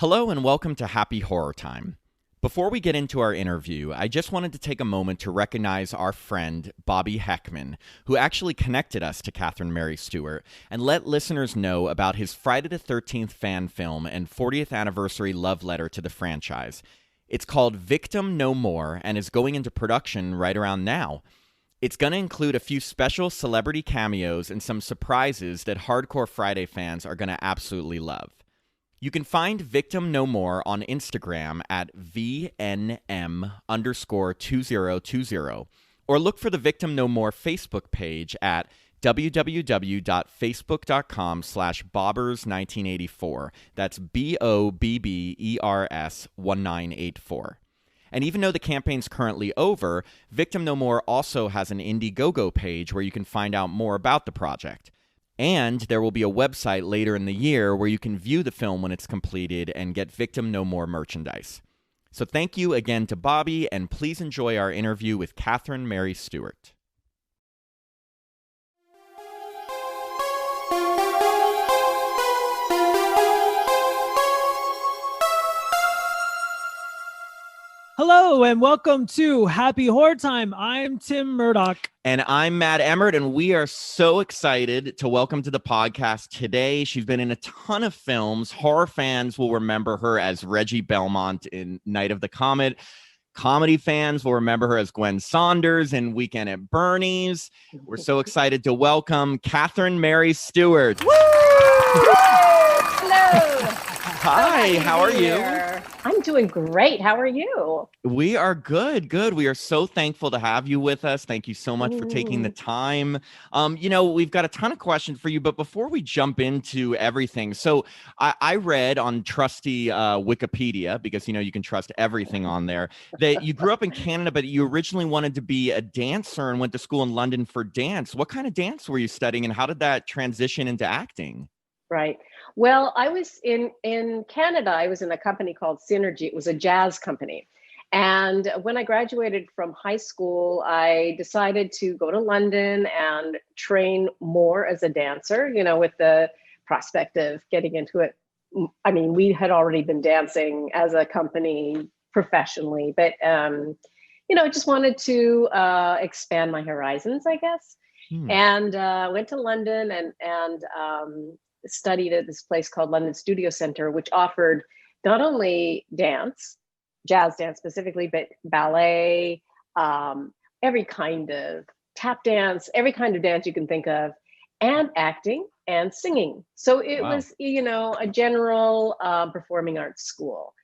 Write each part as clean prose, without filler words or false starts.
Hello and welcome to Happy Horror Time. Before we get into our interview, I just wanted to take a moment to recognize our friend, Bobby Heckman, who actually connected us to Catherine Mary Stewart, and let listeners know about his Friday the 13th fan film and 40th anniversary love letter to the franchise. It's called Victim No More and is going into production right around now. It's going to include a few special celebrity cameos and some surprises that hardcore Friday fans are going to absolutely love. You can find Victim No More on Instagram at VNM_2020, or look for the Victim No More Facebook page at www.facebook.com/bobbers1984. That's BOBBERS 1984. And even though the campaign's currently over, Victim No More also has an Indiegogo page where you can find out more about the project. And there will be a website later in the year where you can view the film when it's completed and get Victim No More merchandise. So thank you again to Bobby, and please enjoy our interview with Catherine Mary Stewart. Hello and welcome to Happy Horror Time. I'm Tim Murdoch. And I'm Matt Emmert, and we are so excited to welcome to the podcast today. She's been in a ton of films. Horror fans will remember her as Regina Belmont in Night of the Comet. Comedy fans will remember her as Gwen Saunders in Weekend at Bernie's. We're so excited to welcome Catherine Mary Stewart. Woo! Hello. Hi, how are you? I'm doing great. How are you? We are good. We are so thankful to have you with us. Thank you so much for taking the time. We've got a ton of questions for you, but before we jump into everything, so I read on trusty Wikipedia, because, you can trust everything on there, that you grew up in Canada, but you originally wanted to be a dancer and went to school in London for dance. What kind of dance were you studying, and how did that transition into acting? Right. Well, I was in Canada. I was in a company called Synergy. It was a jazz company. And when I graduated from high school, I decided to go to London and train more as a dancer, with the prospect of getting into it. I mean, we had already been dancing as a company professionally, but, I just wanted to expand my horizons, I guess. And went to London and studied at this place called London Studio Center, which offered not only dance, jazz dance specifically, but ballet, every kind of tap dance, every kind of dance you can think of, and acting and singing. So it was, a general performing arts school,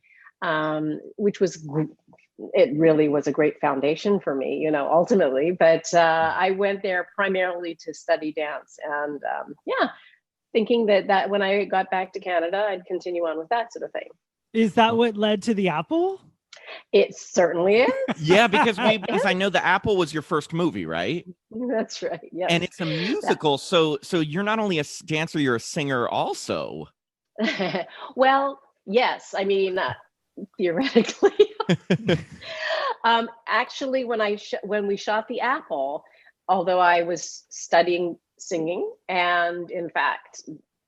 which was, it really was a great foundation for me, ultimately. But I went there primarily to study dance, and thinking that when I got back to Canada, I'd continue on with that sort of thing. Is that what led to The Apple? It certainly is. Yeah, because I know The Apple was your first movie, right? That's right. Yes. And it's a musical, so you're not only a dancer, you're a singer also. Well, yes. I mean, theoretically. Actually, when we shot The Apple, although I was studying singing, and in fact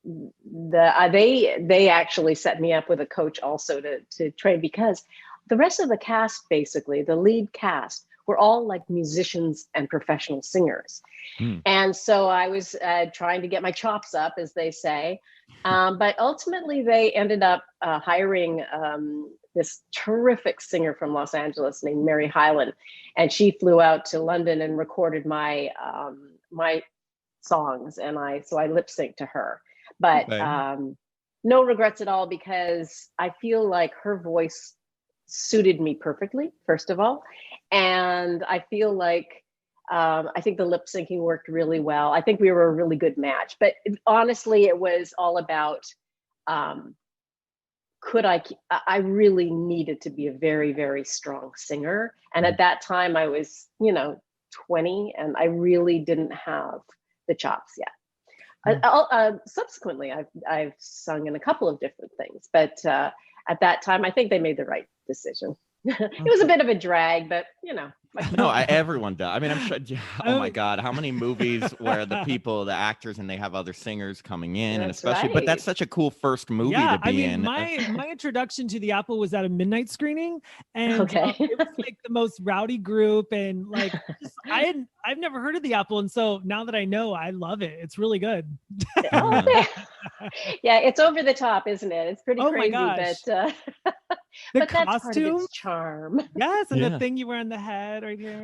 they actually set me up with a coach also to train, because the rest of the cast, basically the lead cast, were all like musicians and professional singers. And so I was trying to get my chops up, as they say, but ultimately they ended up hiring this terrific singer from Los Angeles named Mary Hyland, and she flew out to London and recorded my songs, and I lip synced to her, but no regrets at all, because I feel like her voice suited me perfectly, first of all, and I feel like I think the lip syncing worked really well. I think we were a really good match, but honestly, it was all about I really needed to be a very, very strong singer, and at that time I was 20, and I really didn't have the chops yet. Subsequently, I've sung in a couple of different things, but at that time, I think they made the right decision. It was a bit of a drag, but No, everyone does. I mean, I'm sure. Oh my Oh. God, how many movies where the actors, and they have other singers coming in, and that's especially, but that's right. such a cool first movie Yeah, to I be mean, in. my introduction to the Apple was at a midnight screening, and Okay. it was like the most rowdy group, and like I've never heard of the Apple, and so now that I know, I love it. It's really good. Oh, yeah, it's over the top, isn't it? It's pretty Oh my crazy, gosh, but the but that's part of costume, its charm. yes, and the Yeah. thing you wear on the head right here.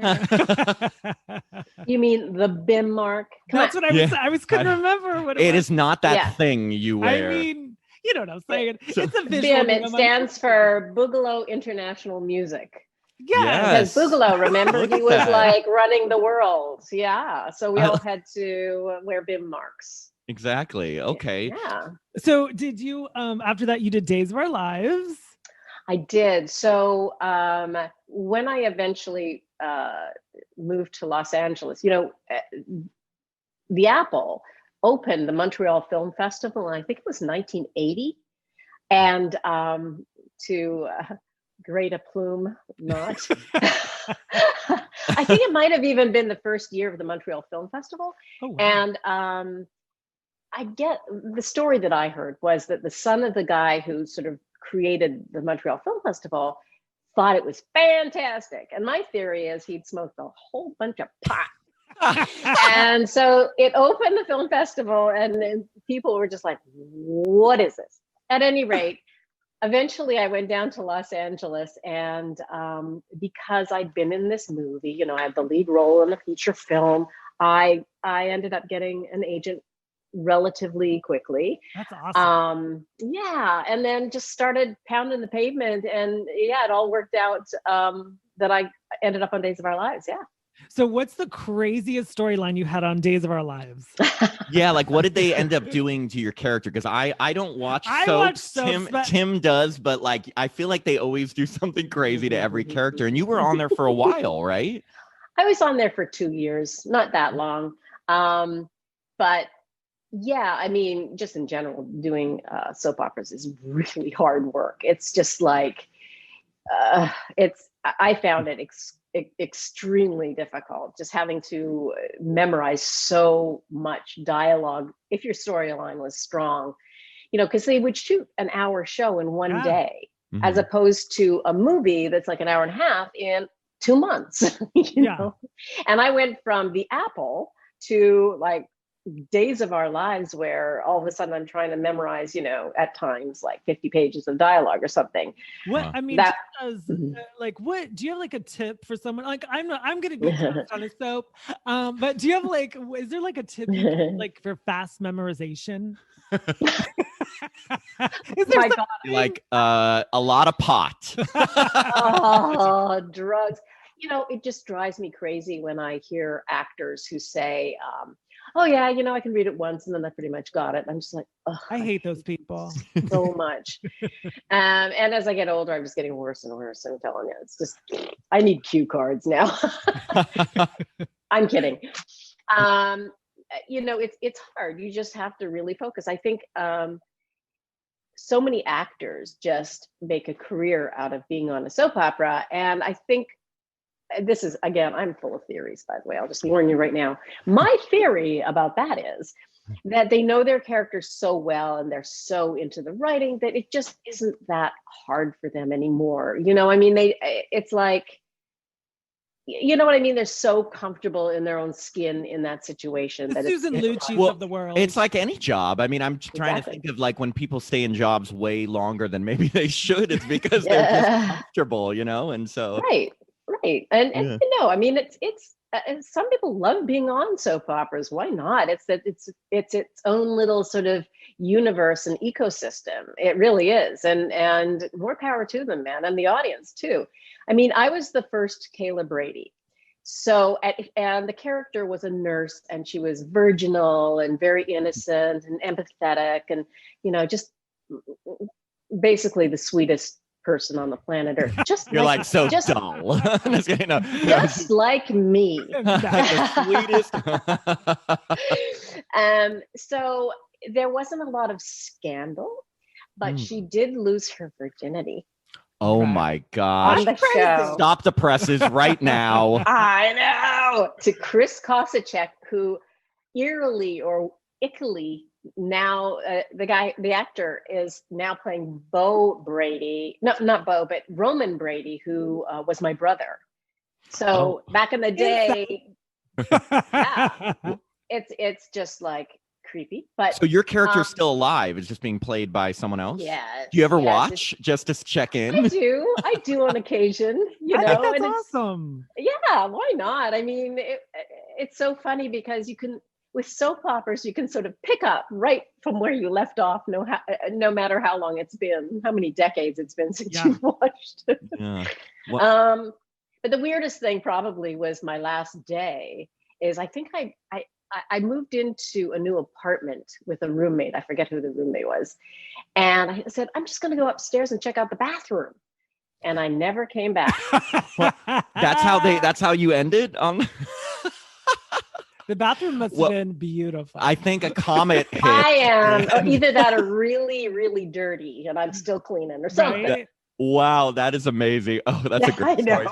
You mean the BIM mark? Come on. That's what Yeah. I couldn't remember what it It was. is not that Yeah. thing you I wear. mean, you know what I'm saying. So- It's a visual BIM, it medium. stands for Boogaloo International Music. Yes. Because Boogaloo, remember, Look he at was that. like running the world. Yeah. So we all had to wear BIM marks. Exactly. Okay. Yeah. So did you after that you did Days of Our Lives? I did. So when I eventually moved to Los Angeles, the Apple opened the Montreal Film Festival, and I think it was 1980. And to great a plume, not. I think it might have even been the first year of the Montreal Film Festival. Oh, wow. And I get the story that I heard was that the son of the guy who sort of created the Montreal Film Festival thought it was fantastic. And my theory is he'd smoked a whole bunch of pot. And so it opened the film festival, and then people were just like, what is this? At any rate, eventually I went down to Los Angeles, and because I'd been in this movie, I had the lead role in a feature film, I ended up getting an agent relatively quickly. That's awesome. Yeah, and then just started pounding the pavement, and yeah, it all worked out that I ended up on Days of Our Lives. Yeah. So what's the craziest storyline you had on Days of Our Lives? Yeah, like what did they end up doing to your character? Because I don't watch I soaps. watch soaps, but- Tim does, but like I feel like they always do something crazy to every character. And you were on there for a while, right? I was on there for 2 years, not that long. But yeah, I mean, just in general, doing soap operas is really hard work. It's just like, I found it extremely difficult, just having to memorize so much dialogue if your storyline was strong, because they would shoot an hour show in one day, as opposed to a movie that's like an hour and a half in 2 months, know? And I went from the Apple to like Days of Our Lives, where all of a sudden I'm trying to memorize, at times like 50 pages of dialogue or something. What I mean, like, what do you have like a tip for someone? Like, I'm gonna be on a soap, but do you have like, is there like a tip you can, like for fast memorization? Is there like a lot of pot? Oh, drugs. It just drives me crazy when I hear actors who say, oh yeah, I can read it once and then I pretty much got it. I'm just like, oh, I hate those people so much. And as I get older, I'm just getting worse and worse. I'm telling you, it's just, I need cue cards now. I'm kidding. It's hard. You just have to really focus. I think so many actors just make a career out of being on a soap opera. And I think this is, again, I'm full of theories, by the way. I'll just warn you right now. My theory about that is that they know their characters so well and they're so into the writing that it just isn't that hard for them anymore. I mean, it's like, you know what I mean? They're so comfortable in their own skin in that situation. The That Susan Lucci's of the world. It's like any job. I mean, I'm trying to think of like when people stay in jobs way longer than maybe they should. It's because they're just comfortable, and so. Right. And I mean, it's some people love being on soap operas. Why not? It's its own little sort of universe and ecosystem. It really is. And more power to them, man. And the audience too. I mean, I was the first Kayla Brady. So, and the character was a nurse, and she was virginal and very innocent and empathetic, and, just basically the sweetest person on the planet Earth. Just You're like so just, dull. Just like me. The sweetest. So there wasn't a lot of scandal, but she did lose her virginity. Oh Right. my on gosh. the show. Stop the presses right now. I know. To Chris Kosacek, who eerily or ickily now, the actor is now playing Bo Brady. No, not Bo, but Roman Brady, who was my brother. So back in the day, yeah, it's just like creepy. But So your character is still alive. It's just being played by someone else? yes. Do you ever yes, watch just to check in? I do on occasion, you I know. think that's and it's- awesome. Yeah, why not? I mean, it's so funny because you can, with soap operas, you can sort of pick up right from where you left off, no matter how long it's been, how many decades it's been since Yeah. you've watched. Yeah. Well, But the weirdest thing probably was my last day. Is I think I moved into a new apartment with a roommate. I forget who the roommate was, and I said, I'm just going to go upstairs and check out the bathroom, and I never came back. that's how you ended on. The bathroom must have been beautiful. I think a comet hit. I am, or either that or really, really dirty, and I'm still cleaning or something. Right? Wow, that is amazing. Oh, that's a great story.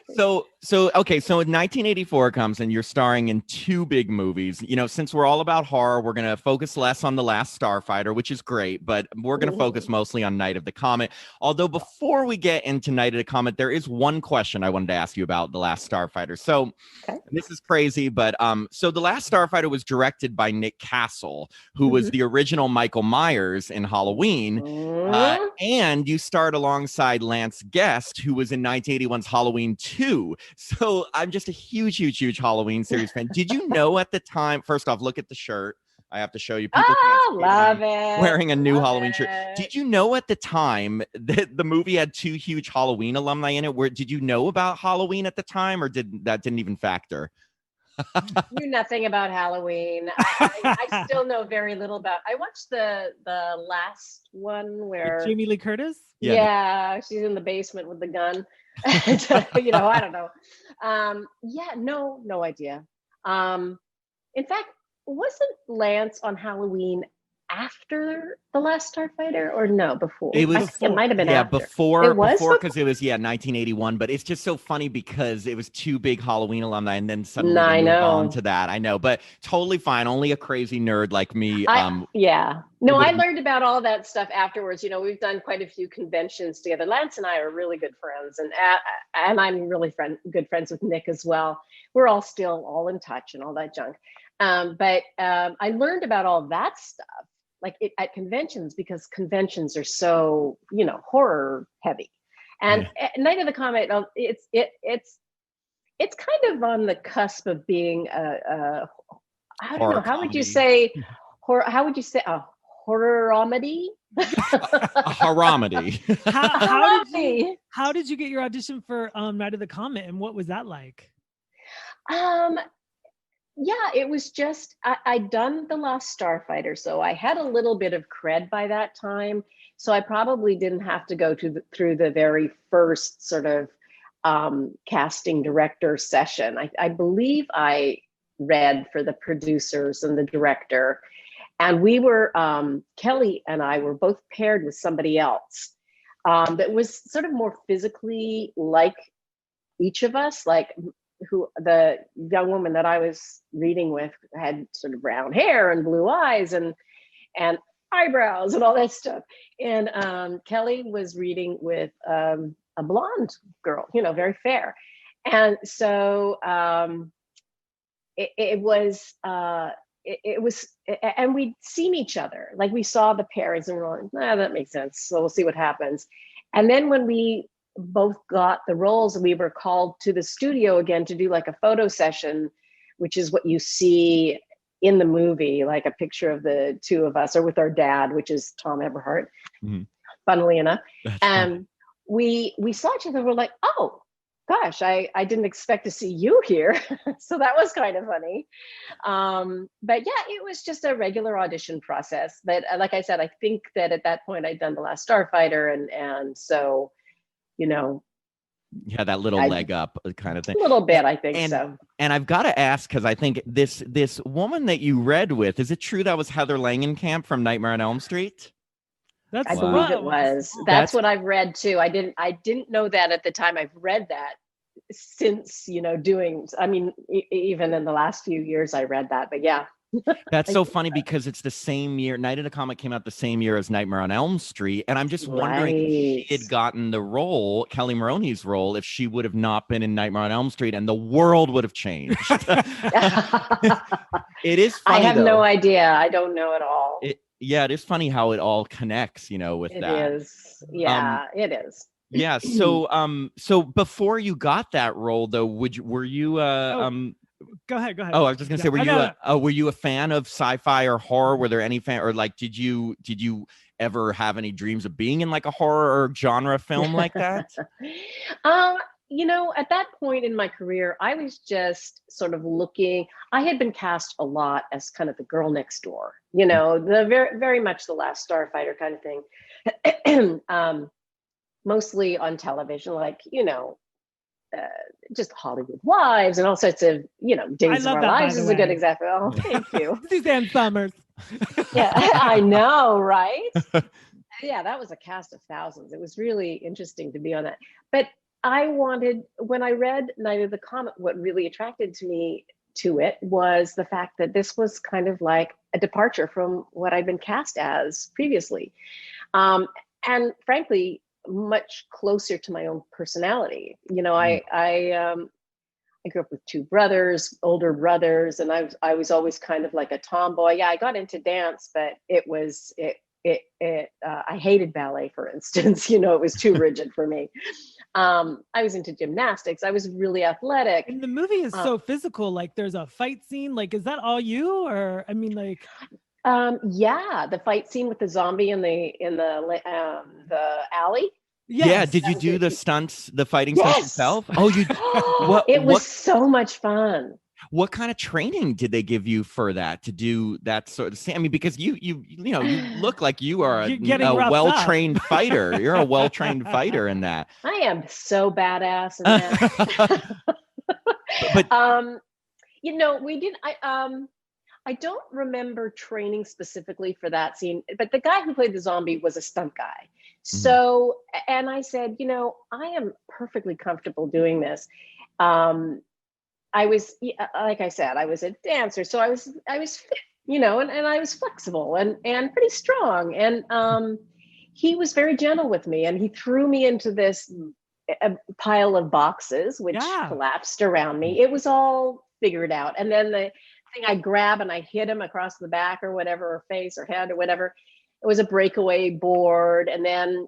know. So in 1984 comes and you're starring in two big movies. You know, since we're all about horror, we're going to focus less on The Last Starfighter, which is great, but we're going to focus mostly on Night of the Comet. Although before we get into Night of the Comet, there is one question I wanted to ask you about The Last Starfighter. So this is crazy, but so The Last Starfighter was directed by Nick Castle, who was the original Michael Myers in Halloween. And you starred alongside Lance Guest, who was in 1981's Halloween 2. So I'm just a huge Halloween series fan. Did you know at the time, first off, look at the shirt. I have to show you. People can't see love it. it. Wearing a new Love Halloween shirt. it. Did you know at the time that the movie had two huge Halloween alumni in it? Did you know about Halloween at the time, or didn't even factor? Knew nothing about Halloween. I still know very little about. I watched the last one where Jamie Lee Curtis? Yeah, she's in the basement with the gun. You know, I don't know. No idea. In fact, wasn't Lance on Halloween after The Last Starfighter, or no, before? It was, I think it might have been after. before. It was because it was 1981. But it's just so funny because it was two big Halloween alumni, and then suddenly I they move know. on to that. I know, but totally fine. Only a crazy nerd like me. Yeah. No, I learned about all that stuff afterwards. You know, we've done quite a few conventions together. Lance and I are really good friends, and I'm really good friends with Nick as well. We're all still all in touch and all that junk. But I learned about all that stuff at conventions, because conventions are so, you know, horror heavy. And Night of the Comet, it's kind of on the cusp of being I don't know, how would you say horror? How would you say a horror-omedy? A horror-omedy. How did you get your audition for Night of the Comet, and what was that like? Yeah, it was just, I'd done The Last Starfighter, so I had a little bit of cred by that time. So I probably didn't have to go through the very first sort of casting director session. I believe I read for the producers and the director. And we were, Kelly and I were both paired with somebody else that was sort of more physically like each of us, like who the young woman that I was reading with had sort of brown hair and blue eyes and eyebrows and all that stuff. And Kelly was reading with a blonde girl, you know, very fair. And so it was, and we'd seen each other, like we saw the pairings and we're like, that makes sense. So we'll see what happens. And then when we both got the roles, we were called to the studio again to do like a photo session, which is what you see in the movie, like a picture of the two of us, or with our dad, which is Tom Eberhardt, funnily enough. And we saw each other, we're like, oh gosh, I didn't expect to see you here. So that was kind of funny. But yeah, it was just a regular audition process. But like I said, I think that at that point I'd done The Last Starfighter, and so, you know, yeah, that little leg up kind of thing. A little bit, I think so. And I've got to ask, because I think this woman that you read with, is it true that was Heather Langenkamp from Nightmare on Elm Street? That's I believe it was. That's what I've read too. I didn't know that at the time. I've read that since, doing, I mean, even in the last few years I read that, but yeah. That's so funny because it's the same year. Night of the Comet came out the same year as Nightmare on Elm Street. And I'm just wondering if she had gotten the role, Kelly Maroney's role, if she would have not been in Nightmare on Elm Street and the world would have changed. It is funny, I have no idea. I don't know at all. It is funny how it all connects, with that. It is. Yeah, it is. Yeah. So before you got that role though, were you Go ahead. Oh, I was just gonna say, were you a fan of sci-fi or horror? Were there any or like, did you ever have any dreams of being in like a horror or genre film like that? At that point in my career, I was just sort of looking. I had been cast a lot as kind of the girl next door, the very, very much the Last Starfighter kind of thing. Mostly on television, like, just Hollywood Wives and all sorts of, Days of Our Lives is a good example. Oh, thank you. Suzanne Summers. Yeah, I know, right? Yeah, that was a cast of thousands. It was really interesting to be on that. But when I read Night of the Comet, what really attracted me to it was the fact that this was kind of like a departure from what I'd been cast as previously. And frankly, much closer to my own personality. I grew up with two older brothers, and I was always kind of like a tomboy. Yeah, I got into dance, but I hated ballet, for instance. It was too rigid for me. I was into gymnastics. I was really athletic. And the movie is so physical. Like, there's a fight scene. Like, is that all you, or I mean, like? Yeah, the fight scene with the zombie in the alley. Yes. Yeah, did you do the fighting stunts yourself? Oh, you. It was so much fun. What kind of training did they give you for that, to do that sort of thing? I mean, because you look like you are a well-trained fighter. You're a well-trained fighter in that. I am so badass in that. But we did. I don't remember training specifically for that scene, but the guy who played the zombie was a stunt guy. So, and I said, I am perfectly comfortable doing this. I was, like I said, I was a dancer, so I was fit, and I was flexible and pretty strong. And he was very gentle with me, and he threw me into this pile of boxes, which collapsed around me. It was all figured out. And then the thing I grab and I hit him across the back or whatever, or face or head or whatever. It was a breakaway board. And then,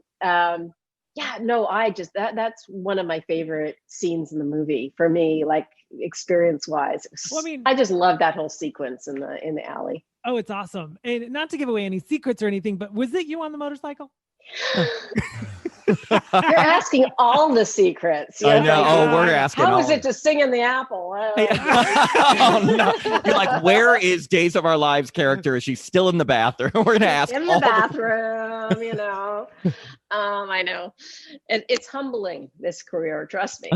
that's one of my favorite scenes in the movie for me, like experience wise. Well, I just love that whole sequence in the alley. Oh, it's awesome. And not to give away any secrets or anything, but was it you on the motorcycle? You're asking all the secrets. I know. Oh, we're asking. How is it to sing in the apple? Oh, no. You're like, where is Days of Our Lives character? Is she still in the bathroom? We're gonna ask. In the bathroom, I know. And it's humbling, this career. Trust me.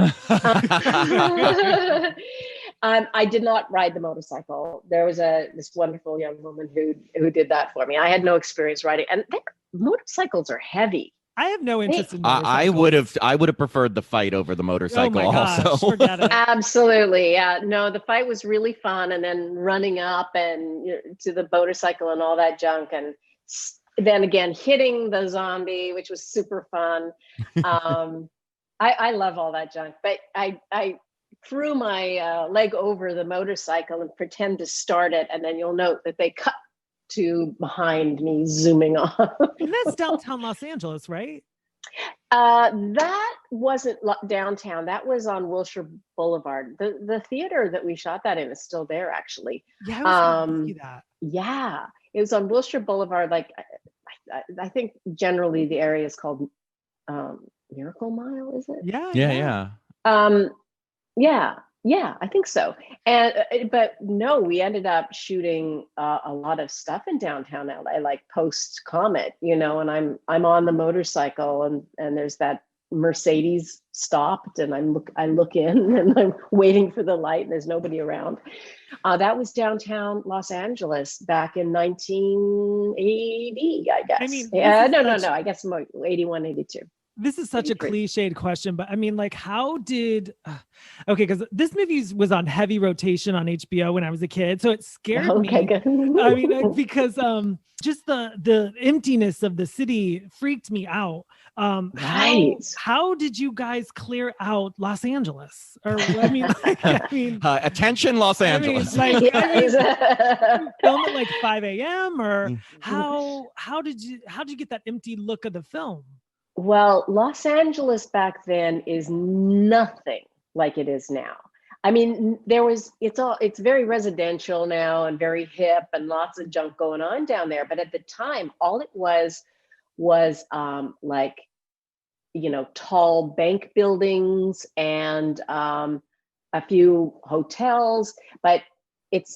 I did not ride the motorcycle. There was this wonderful young woman who did that for me. I had no experience riding, and motorcycles are heavy. I have no interest in motorcycles. I would have preferred the fight over the motorcycle. Oh my gosh, also. Forget it. Absolutely. Yeah. No, the fight was really fun, and then running up and to the motorcycle and all that junk, and then again hitting the zombie, which was super fun. I love all that junk, but I threw my leg over the motorcycle and pretend to start it, and then you'll note that they cut to behind me zooming off. And that's downtown Los Angeles, right? That wasn't downtown. That was on Wilshire Boulevard. The theater that we shot that in is still there, actually. Yeah, I was see that. Yeah, it was on Wilshire Boulevard. Like I think generally the area is called Miracle Mile. Is it? Yeah. Yeah, I think so. And but no, we ended up shooting a lot of stuff in downtown LA, like post Comet, and I'm on the motorcycle, and there's that Mercedes stopped, and I look in, and I'm waiting for the light, and there's nobody around. That was downtown Los Angeles back in 1980, I guess. I mean, no. I guess more 81, 82. This is such a cliched question, but I mean, like, how did, okay, because this movie was on heavy rotation on HBO when I was a kid, so it scared me. Good. I mean, because just the emptiness of the city freaked me out. Right. How did you guys clear out Los Angeles? Or I mean, attention, Los Angeles. film at like 5 a.m. or how did you get that empty look of the film? Well, Los Angeles back then is nothing like it is now. I mean, it's very residential now and very hip and lots of junk going on down there. But at the time, all it was like, tall bank buildings and a few hotels, but it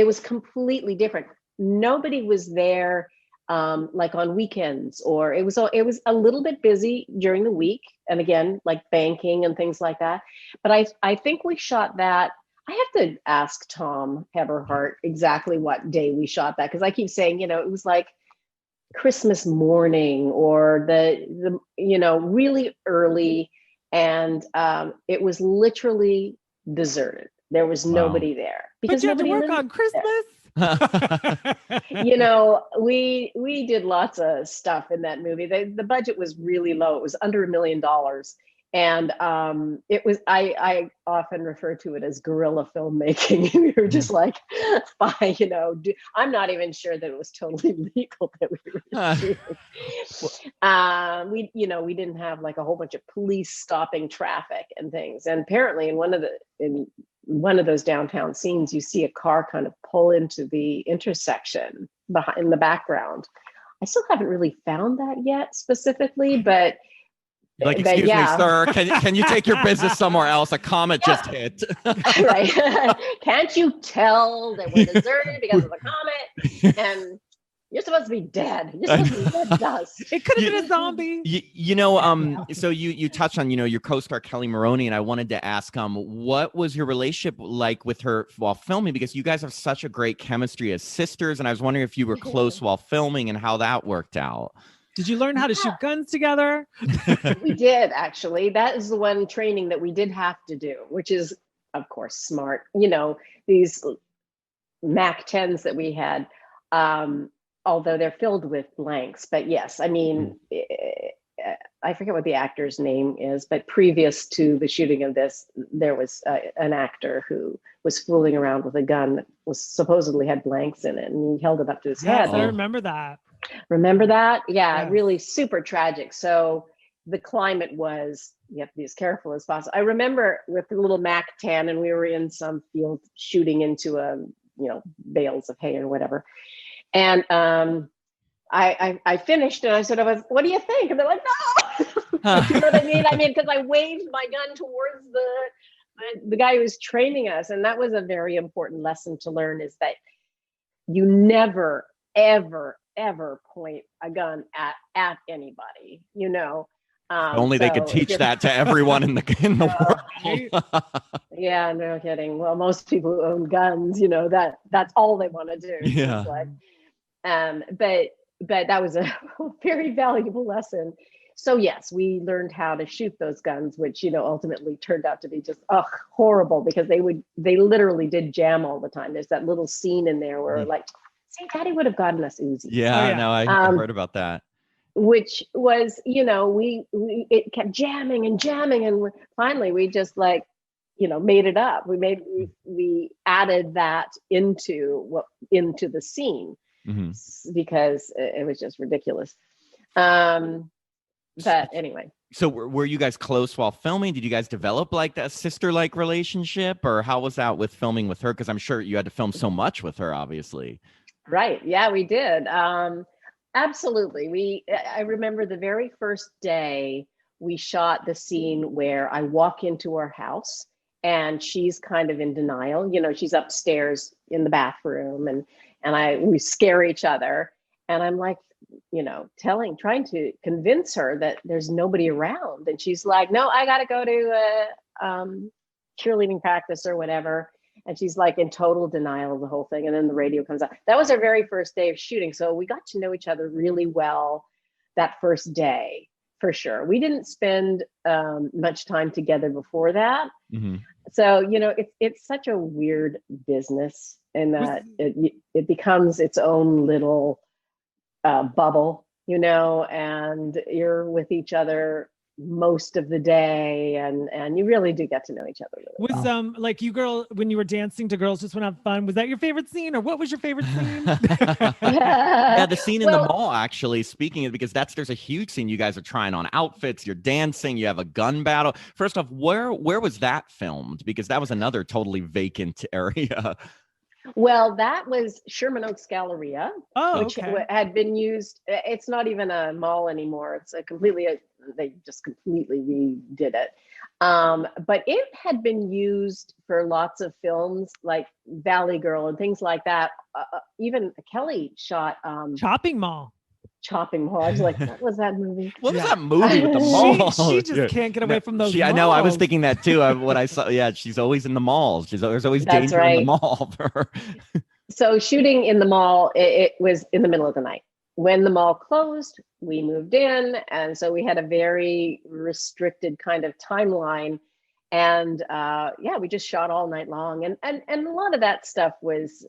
was completely different. Nobody was there like on weekends, or it was a little bit busy during the week, and again, like banking and things like that. But I think we shot that. I have to ask Tom Eberhardt exactly what day we shot that, because I keep saying, it was like Christmas morning or the really early, and it was literally deserted. There was nobody there because you had to work on Christmas. We did lots of stuff in that movie. The budget was really low. It was under $1 million. And it was, I often refer to it as guerrilla filmmaking. We were just like, fine, I'm not even sure that it was totally legal that we were shooting. We didn't have like a whole bunch of police stopping traffic and things. And apparently in one of those downtown scenes, you see a car kind of pull into the intersection in the background. I still haven't really found that yet specifically, but excuse me, sir, can you take your business somewhere else? A comet just hit. Right. Can't you tell that we're deserted because of the comet? And you're supposed to be dead. You're supposed to be dead to us. It could have been a zombie. So you touched on, your co-star Kelly Maroney, and I wanted to ask, what was your relationship like with her while filming? Because you guys have such a great chemistry as sisters, and I was wondering if you were close while filming and how that worked out. Did you learn how to shoot guns together? We did, actually. That is the one training that we did have to do, which is, of course, smart. These Mac 10s that we had, although they're filled with blanks. But yes, I mean, I forget what the actor's name is, but previous to the shooting of this, there was an actor who was fooling around with a gun that was supposedly had blanks in it, and he held it up to his head. I remember that. Remember that? Yeah, really super tragic. So the climate was, you have to be as careful as possible. I remember with the little Mac 10, and we were in some field shooting into bales of hay or whatever. And I finished, and I said, what do you think? And they're like, no. You know what I mean? Because I waved my gun towards the guy who was training us. And that was a very important lesson to learn, is that you never, ever point a gun at anybody, only they could teach that to everyone in the world. Yeah, no kidding. Well, most people who own guns, that's all they want to do. Yeah. But that was a very valuable lesson. So yes, we learned how to shoot those guns, which ultimately turned out to be just horrible, because they literally did jam all the time. There's that little scene in there where like, see, Daddy would have gotten us Uzi. Yeah, no, I heard about that. Which was, it kept jamming, and finally we just made it up. We added that into the scene, because it was just ridiculous. But anyway. So were you guys close while filming? Did you guys develop like a sister-like relationship, or how was that with filming with her? Because I'm sure you had to film so much with her, obviously. Right. Yeah, we did. Absolutely. I remember the very first day we shot the scene where I walk into her house and she's kind of in denial. She's upstairs in the bathroom, and we scare each other. And I'm like, trying to convince her that there's nobody around. And she's like, no, I got to go to cheerleading practice or whatever. And she's like in total denial of the whole thing. And then the radio comes out. That was our very first day of shooting. So we got to know each other really well that first day, for sure. We didn't spend much time together before that. Mm-hmm. So, it's such a weird business in that it becomes its own little bubble, and you're with each other most of the day, and you really do get to know each other really well. Like when you were dancing to Girls Just Want to Have Fun, was that your favorite scene, or what was your favorite scene? Yeah, the scene in the mall, actually, speaking of, because there's a huge scene. You guys are trying on outfits, you're dancing, you have a gun battle. First off, where was that filmed? Because that was another totally vacant area. Well, that was Sherman Oaks Galleria, which had been used. It's not even a mall anymore. It's they just completely redid it. But it had been used for lots of films like Valley Girl and things like that. Even Kelly shot Chopping Mall. I was like, what was that movie? What was that movie with the mall? She just can't get away from those malls. I know. I was thinking that too. What I saw. Yeah, she's always in the malls. There's always That's danger right. in the mall for her. So shooting in the mall, it was in the middle of the night. When the mall closed, we moved in. And so we had a very restricted kind of timeline. And we just shot all night long. And a lot of that stuff was,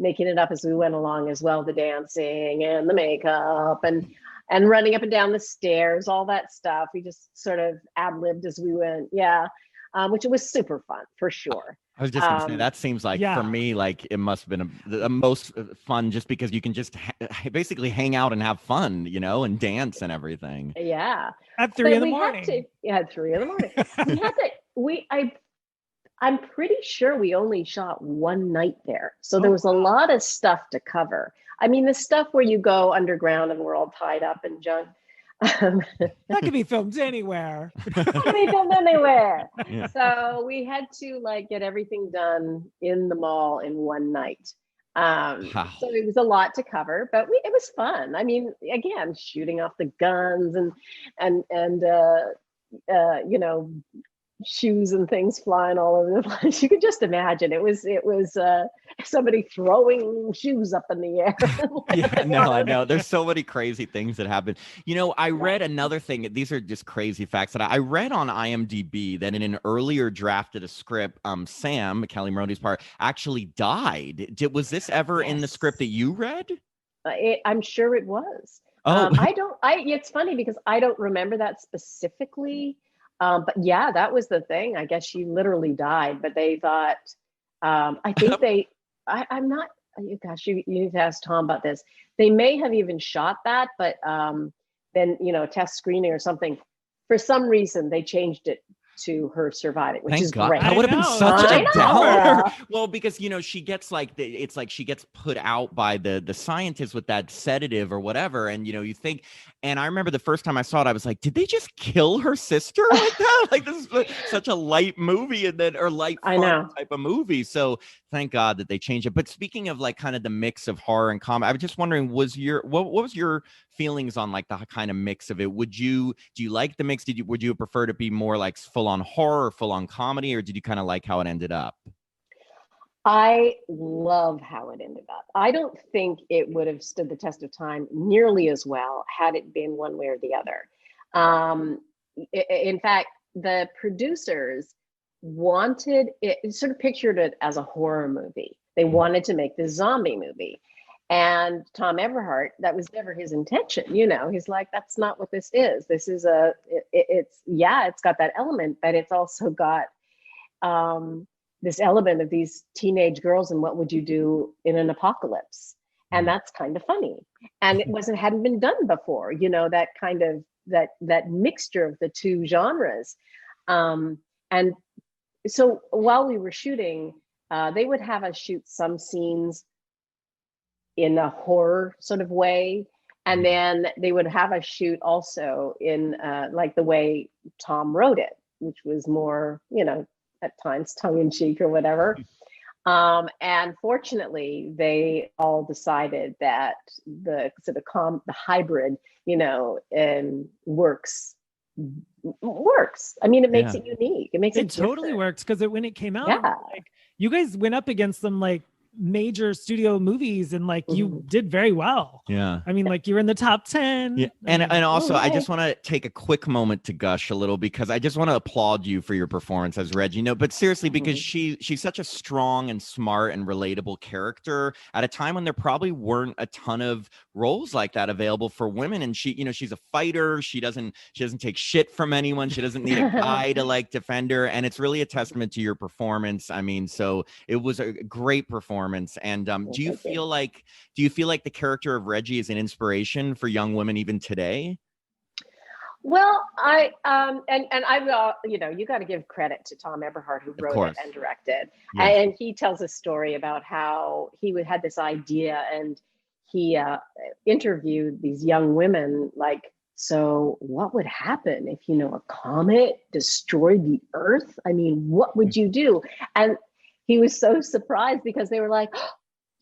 making it up as we went along as well, the dancing and the makeup and running up and down the stairs, all that stuff. We just sort of ad-libbed as we went. Yeah. Which was super fun for sure. I was just gonna say, that seems like, for me, like it must have been the most fun, just because you can just basically hang out and have fun, and dance and everything. Yeah. At 3 in the morning. At 3 in the morning. I'm pretty sure we only shot one night there. So there was a lot of stuff to cover. I mean, the stuff where you go underground and we're all tied up and junk. That could be filmed anywhere. Yeah. So we had to get everything done in the mall in one night. So it was a lot to cover, but it was fun. I mean, again, shooting off the guns and shoes and things flying all over the place. You could just imagine it was somebody throwing shoes up in the air. Yeah, no, I know. There's so many crazy things that happen. I read another thing. These are just crazy facts that I read on IMDb, that in an earlier draft of the script, Sam, Kelly Maroney's part, actually died. Was this ever in the script that you read? I'm sure it was. Oh. It's funny because I don't remember that specifically. But yeah, that was the thing. I guess she literally died, but they thought, I think I'm not, gosh, you need to ask Tom about this. They may have even shot that, but then, test screening or something. For some reason, they changed it to her surviving, which is great. That would have been such a downer. Well, because she gets it's like she gets put out by the scientists with that sedative or whatever, and you think. And I remember the first time I saw it, I was like, did they just kill her sister like that? Like, this is such a light movie, or light fun type of movie. So thank God that they changed it. But speaking of kind of the mix of horror and comedy, I was just wondering, what was your feelings on the kind of mix of it? Do you like the mix? Would you prefer to be more full on horror or full on comedy, or did you kind of like how it ended up? I love how it ended up. I don't think it would have stood the test of time nearly as well had it been one way or the other. In fact, the producers wanted it, sort of pictured it as a horror movie. They wanted to make this zombie movie. And Tom Everhart, that was never his intention. He's like, that's not what this is. This is it's got that element, but it's also got this element of these teenage girls and what would you do in an apocalypse. And that's kind of funny. And it hadn't been done before, that kind of, that mixture of the two genres. And so while we were shooting, they would have us shoot some scenes in a horror sort of way. And then they would have us shoot also in the way Tom wrote it, which was more, at times tongue in cheek or whatever. And fortunately, they all decided that the sort of the hybrid, works. I mean, it makes it unique. It makes it totally different. works, because when it came out, Yeah. like, you guys went up against some like major studio movies, and like you did very well. Yeah. I mean, like, you're in the top 10. Yeah. And also, I just want to take a quick moment to gush a little, because I just want to applaud you for your performance as Reggie. No, but seriously, because she's such a strong and smart and relatable character at a time when there probably weren't a ton of roles like that available for women. And she, she's a fighter. She doesn't take shit from anyone. She doesn't need a guy to like defend her. And it's really a testament to your performance. I mean, so it was a great performance. And do you feel like the character of Reggie is an inspiration for young women even today? Well, I and I've you got to give credit to Tom Eberhard, who wrote it and directed. Yes. And he tells a story about how he had this idea, and he interviewed these young women, like, so what would happen if a comet destroyed the Earth? I mean, what would you do? And he was so surprised, because they were like, oh,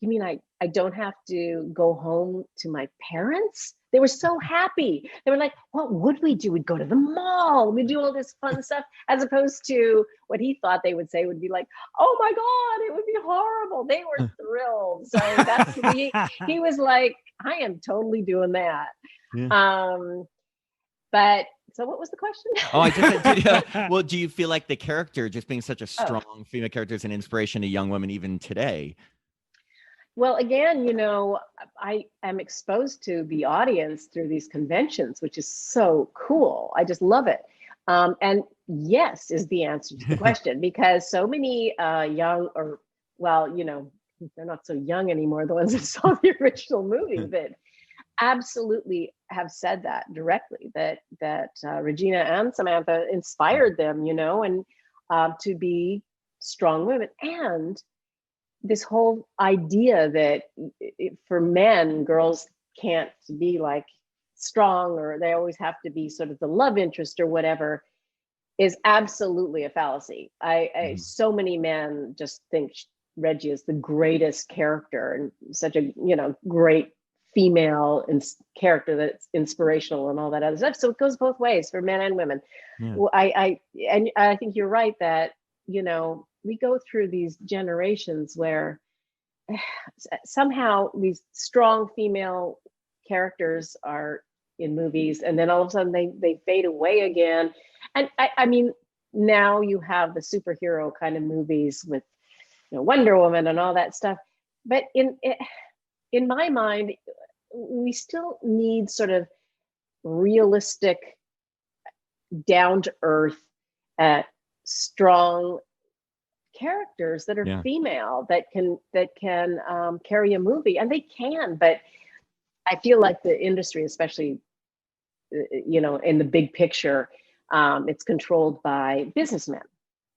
you mean I don't have to go home to my parents? They were so happy. They were like, what would we do? We'd go to the mall. We'd do all this fun stuff, as opposed to what he thought they would say would be like, oh my God, it would be horrible. They were thrilled. So that's he was like, I am totally doing that. Yeah. But so what was the question? Well, do you feel like the character, just being such a strong female character, is an inspiration to young women even today? Well, again, I am exposed to the audience through these conventions, which is so cool. I just love it. And yes is the answer to the question, because so many young, or, well, they're not so young anymore, the ones that saw the original movie, but absolutely have said that directly, that Regina and Samantha inspired them, and to be strong women. And this whole idea that for men, girls can't be like strong, or they always have to be sort of the love interest or whatever, is absolutely a fallacy. So many men just think Reggie is the greatest character, and such a great female character that's inspirational and all that other stuff. So it goes both ways for men and women. Yeah. Well, I think you're right that we go through these generations where somehow these strong female characters are in movies, and then all of a sudden they fade away again. And I mean, now you have the superhero kind of movies with Wonder Woman and all that stuff. But in my mind, we still need sort of realistic, down to earth, strong characters that are female, that can carry a movie, and they can. But I feel like the industry, especially in the big picture, it's controlled by businessmen.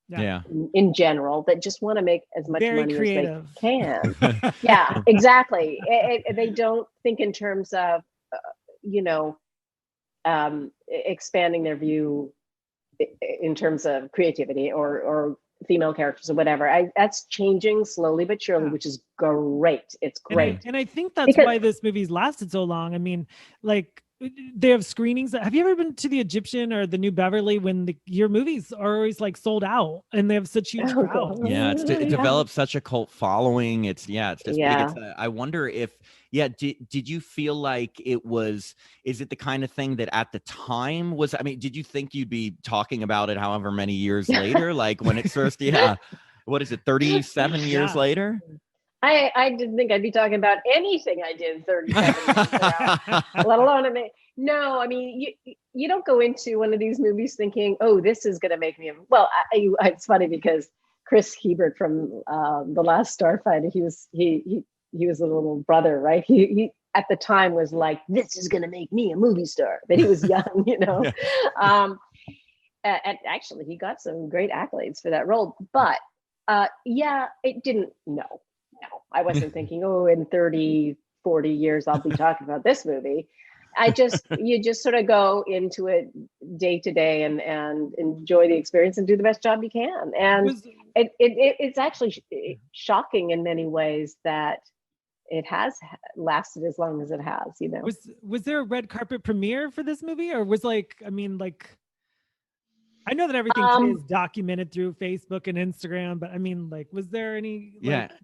Yeah. In general, that just want to make as much Very money creative. as they can. Yeah, exactly. They don't think in terms of expanding their view in terms of creativity or female characters or whatever. That's changing slowly but surely, which is great. It's great. And I think that's why this movie's lasted so long. I mean, like, they have screenings. Have you ever been to the Egyptian or the New Beverly, when your movies are always like sold out and they have such huge crowds? Yeah, it's developed such a cult following. It's just big. I wonder if, did you feel like is it the kind of thing that at the time was, I mean, did you think you'd be talking about it however many years later? Like when it first, what is it, 37 years later? I didn't think I'd be talking about anything I did 37 years ago, let alone no, I mean, you don't go into one of these movies thinking, oh, this is going to make me, well, it's funny because Chris Hebert from The Last Starfighter, he was a little brother, right? He at the time was like, this is going to make me a movie star, but he was young, and actually he got some great accolades for that role, but it didn't, no, I wasn't thinking, oh, in 30, 40 years, I'll be talking about this movie. You just sort of go into it day to day and enjoy the experience and do the best job you can. And it's actually shocking in many ways that it has lasted as long as it has, you know. Was there a red carpet premiere for this movie, or was I know that everything today is documented through Facebook and Instagram, but I mean, was there any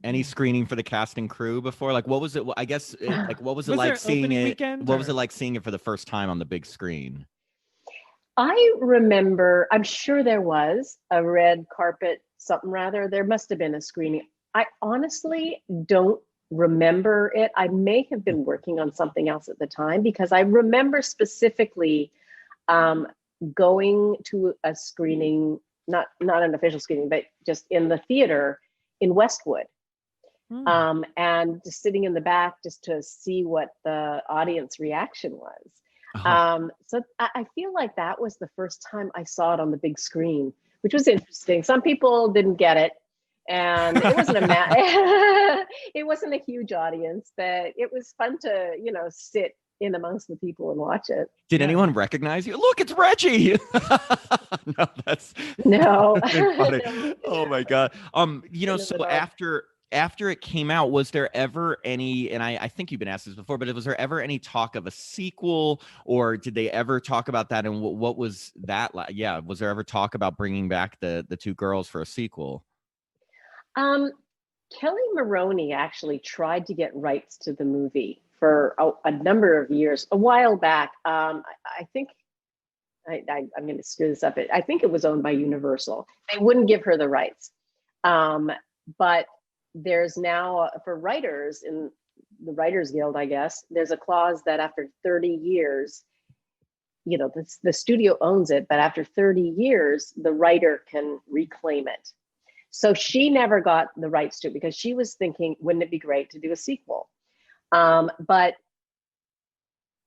any screening for the cast and crew before? Like, what was it? I guess what was it like seeing it? What was it like seeing it for the first time on the big screen? I remember, I'm sure there was a red carpet, something rather. There must have been a screening. I honestly don't remember it. I may have been working on something else at the time, because I remember specifically going to a screening, not an official screening, but just in the theater in Westwood. And just sitting in the back just to see what the audience reaction was. So I feel like that was the first time I saw it on the big screen, which was interesting. Some people didn't get it, and it wasn't it wasn't a huge audience, but it was fun to, sit in amongst the people and watch it. Did anyone recognize you? Look, it's Reggie. No. Funny. Oh my God. So after it came out, was there ever any, and I think you've been asked this before, but was there ever any talk of a sequel, or did they ever talk about that? And what was that like? Yeah. Was there ever talk about bringing back the two girls for a sequel? Kelly Maroney actually tried to get rights to the movie for a number of years, a while back. I think, I'm going to screw this up. I think it was owned by Universal. They wouldn't give her the rights. But there's now, for writers in the Writers Guild, I guess, there's a clause that after 30 years, the studio owns it, but after 30 years, the writer can reclaim it. So she never got the rights to it, because she was thinking, wouldn't it be great to do a sequel? But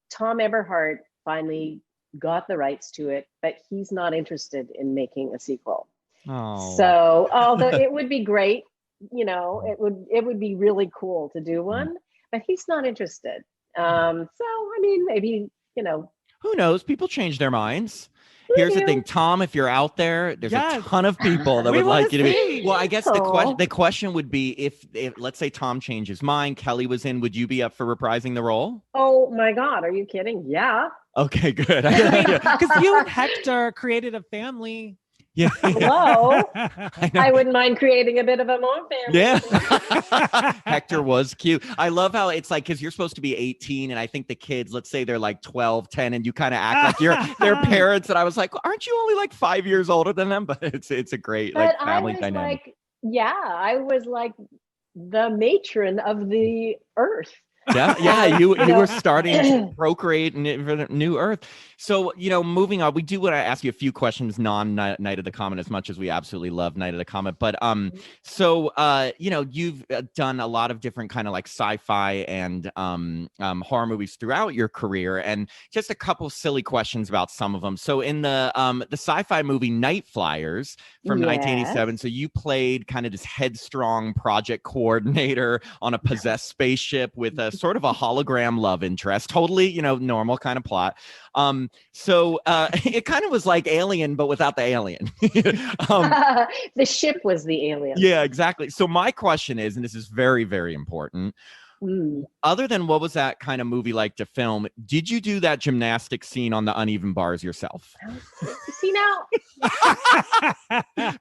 Tom Eberhardt finally got the rights to it, but he's not interested in making a sequel. So although it would be great, it would be really cool to do one, but he's not interested. So I mean, maybe, who knows? People change their minds. Here's the thing, Tom, if you're out there, there's a ton of people that would like you to be. Well, I guess the question would be, if let's say Tom changed his mind, Kelly was in, would you be up for reprising the role? Oh my God, are you kidding? Yeah. Okay, good. Because you and Hector created a family. Yeah. Hello. I wouldn't mind creating a bit of a more family. Yeah. Hector was cute. I love how it's like, because you're supposed to be 18, and I think the kids, let's say they're like 12, 10, and you kind of act like you're their parents. And I was like, aren't you only like 5 years older than them? But it's a great family dynamic. I was like the matron of the earth. Yeah, you were starting to procreate in the new Earth. So, moving on, we do want to ask you a few questions non-Night of the Comet, as much as we absolutely love Night of the Comet. But you've done a lot of different kind of like sci-fi and horror movies throughout your career, and just a couple silly questions about some of them. So in the sci-fi movie Night Flyers from 1987, so you played kind of this headstrong project coordinator on a possessed spaceship with a sort of a hologram love interest, totally, normal kind of plot. So it kind of was like Alien, but without the alien. The ship was the alien. Yeah, exactly. So my question is, and this is very, very important, other than what was that kind of movie like to film, did you do that gymnastics scene on the uneven bars yourself? See now?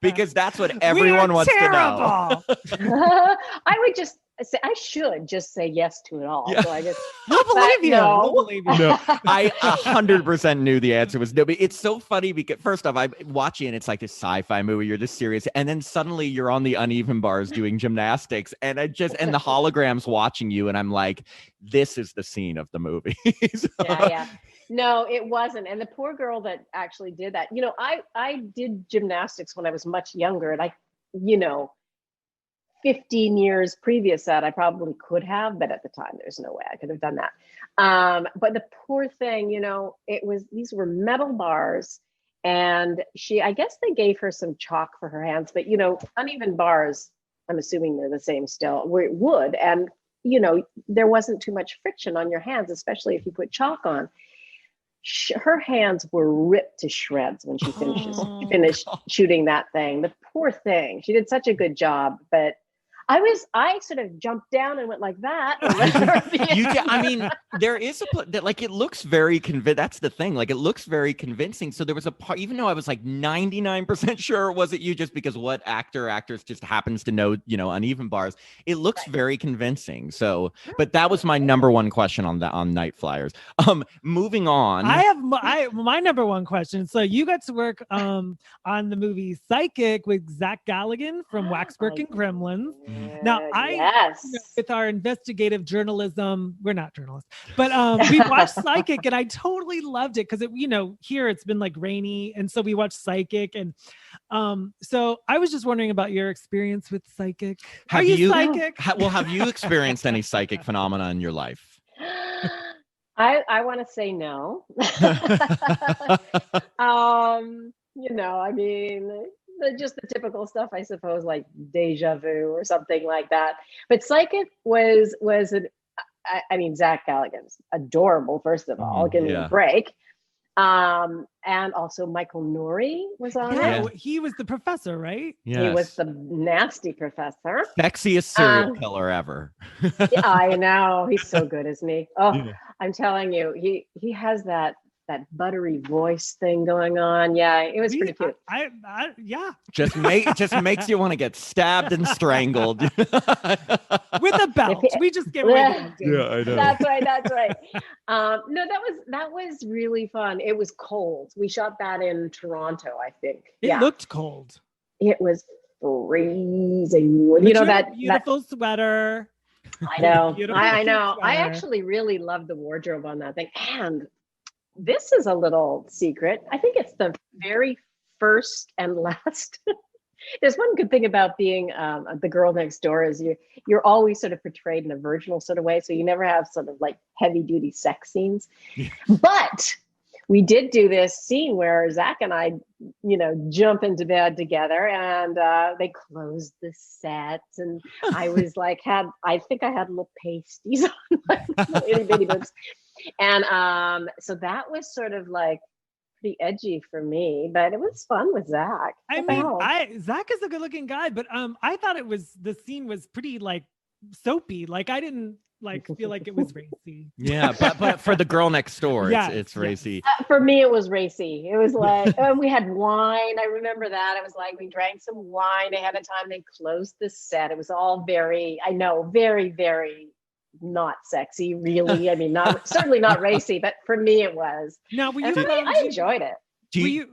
Because that's what everyone wants to know. I would just say, I should just say yes to it all. Yeah. So I just, we'll believe you. No. We'll believe you. No, I 100% knew the answer was no. But it's so funny because first off, I'm watching and it's like this sci-fi movie. You're this serious, and then suddenly you're on the uneven bars doing gymnastics, and and the holograms watching you, and I'm like, this is the scene of the movie. So, yeah. No, it wasn't. And the poor girl that actually did that, I did gymnastics when I was much younger, and 15 years previous that I probably could have, but at the time there's no way I could have done that. But the poor thing, these were metal bars, and I guess they gave her some chalk for her hands, but uneven bars, I'm assuming they're the same still, were wood, and there wasn't too much friction on your hands, especially if you put chalk on. Her hands were ripped to shreds when she finished shooting that thing. The poor thing. She did such a good job, but I sort of jumped down and went like that. I mean, there is like, it looks very that's the thing. Like, it looks very convincing. So there was a part, even though I was like 99% sure it wasn't you, just because what actress just happens to know, uneven bars. It looks very convincing. So, but that was my number one question on Night Flyers. Moving on. I have my number one question. So you got to work on the movie Psychic with Zach Galligan from Waxwork and Gremlins. Now, with our investigative journalism, we're not journalists, but we watched Psychic, and I totally loved it because here it's been like rainy, and so we watched Psychic, and so I was just wondering about your experience with Psychic. Are you psychic? Have you experienced any psychic phenomena in your life? I want to say no. I mean, just the typical stuff, I suppose, like deja vu or something like that. But Psychic was Zach Galligan's adorable, first of all. Give me a break. And also Michael Nouri was on it. He was the professor, right? Yes. He was the nasty professor. Sexiest serial killer ever. I know. He's so good, isn't he? Oh, yeah. I'm telling you, he has that buttery voice thing going on. Yeah, it was pretty cute. Just makes you want to get stabbed and strangled with a belt. We just get rid of it. Yeah, I know. That's right. No, that was really fun. It was cold. We shot that in Toronto, I think. It looked cold. It was freezing. But that beautiful sweater. I know. I know. I actually really loved the wardrobe on that thing. And this is a little secret. I think it's the very first and last. There's one good thing about being the girl next door is you're always sort of portrayed in a virginal sort of way. So you never have sort of like heavy duty sex scenes. But we did do this scene where Zach and I, jump into bed together, and they closed the set, and I was like, I think I had little pasties on my itty bitty boobs. And so that was sort of like pretty edgy for me, but it was fun with Zach. Zach is a good looking guy, but I thought the scene was pretty like soapy. Like I didn't feel like it was racy. Yeah, but for the girl next door, it's racy. For me, it was racy. It was like we had wine. I remember that. It was like we drank some wine ahead of time. They closed the set. It was all very, very not sexy, really. I mean, certainly not racy, but for me, it was. Now, I enjoyed it.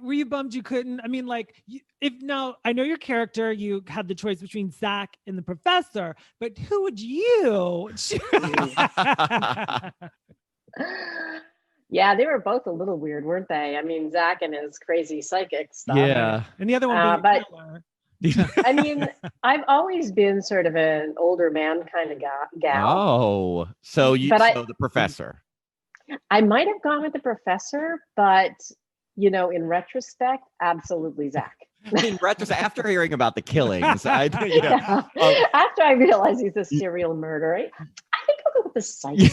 Were you bummed you couldn't? I mean, like, I know your character, you had the choice between Zach and the professor, but who would you choose? Yeah, they were both a little weird, weren't they? I mean, Zach and his crazy psychic stuff. Yeah. And the other one being killer. I mean, I've always been sort of an older man kind of gal. Oh, so the professor. I might have gone with the professor, but in retrospect, absolutely Zach. In retrospect, after hearing about the killings, after I realized he's a serial murderer, I think I'll go with the psychic.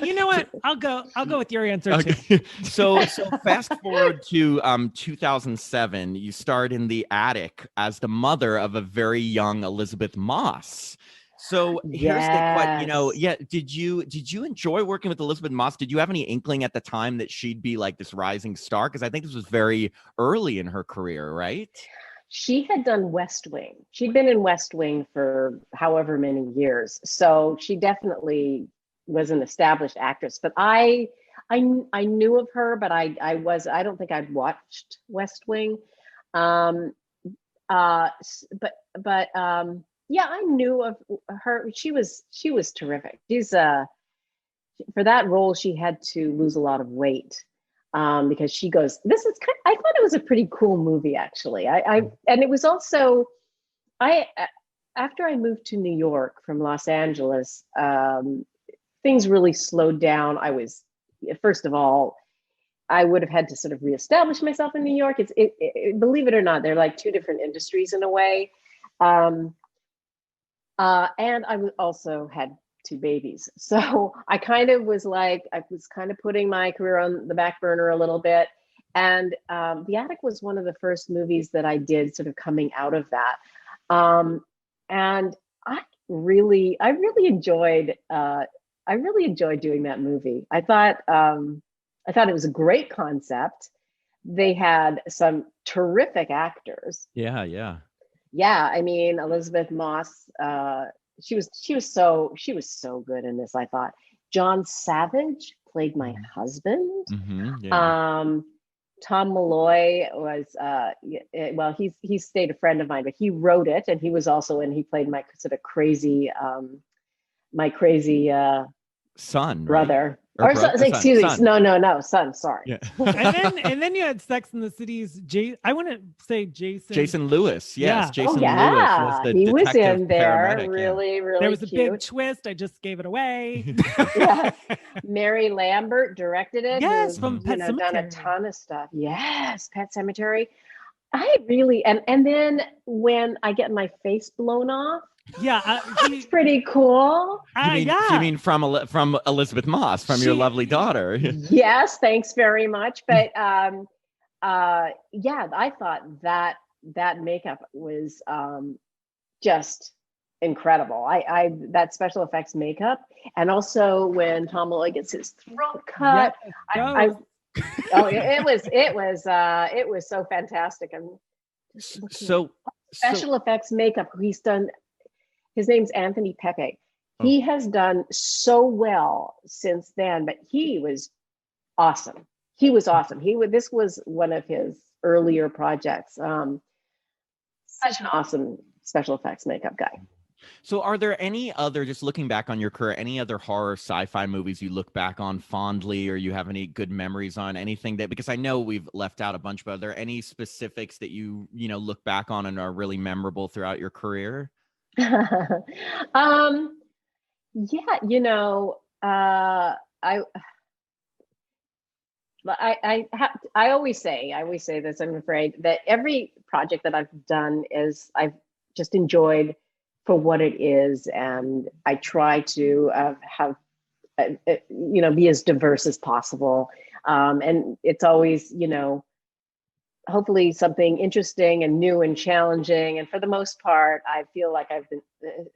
You know what? I'll go with your answer too. So fast forward to 2007. You starred in The Attic as the mother of a very young Elizabeth Moss. So here's the question, did you enjoy working with Elizabeth Moss? Did you have any inkling at the time that she'd be like this rising star? Because I think this was very early in her career, right? She had done West Wing. She'd been in West Wing for however many years. So she definitely was an established actress. But I knew of her, but I don't think I'd watched West Wing. Yeah, I knew of her. She was terrific. She's for that role, she had to lose a lot of weight because she goes. I thought it was a pretty cool movie, actually. And it was also after I moved to New York from Los Angeles, things really slowed down. First of all, I would have had to sort of reestablish myself in New York. It believe it or not, they're like two different industries in a way. And also had 2 babies. So I kind of was like, I was kind of putting my career on the back burner a little bit. And The Attic was one of the first movies that I did sort of coming out of that. And I really enjoyed doing that movie. I thought it was a great concept. They had some terrific actors. Yeah. Yeah, I mean, Elizabeth Moss, she was so good in this, I thought. John Savage played my husband. Yeah. Tom Malloy was well, he stayed a friend of mine, but he wrote it, and he was also he played my sort of crazy son, brother. Right? Excuse me, no, son. Sorry. Yeah. and then you had Sex in the City's I want to say Jason Lewis. Yes, Yeah. Jason Lewis was the he was detective in there. paramedic, Really there was cute. a big twist. I just gave it away. Yeah. Mary Lambert directed it. Yes, from Pet Sematary. Done a ton of stuff. Yes, Pet Sematary. I really and then when I get my face blown off. Yeah, it's pretty cool. You mean from Elizabeth Moss, from your lovely daughter? Yes, thanks very much. But yeah, I thought that makeup was just incredible. I that special effects makeup, and also when Tom Malloy gets his throat cut. Yes, it was so fantastic. And so special effects makeup. He's done. His name's Anthony Pepe. He has done so well since then, but he was awesome. This was one of his earlier projects. Such an awesome special effects makeup guy. So are there any other, just looking back on your career, any other horror sci-fi movies you look back on fondly, or you have any good memories on, anything that, because I know we've left out a bunch, but are there any specifics that you look back on and are really memorable throughout your career? Yeah, I always say this, I'm afraid, that every project that I've done I've just enjoyed for what it is, and I try to have be as diverse as possible, and it's always hopefully something interesting and new and challenging. And for the most part, I feel like I've been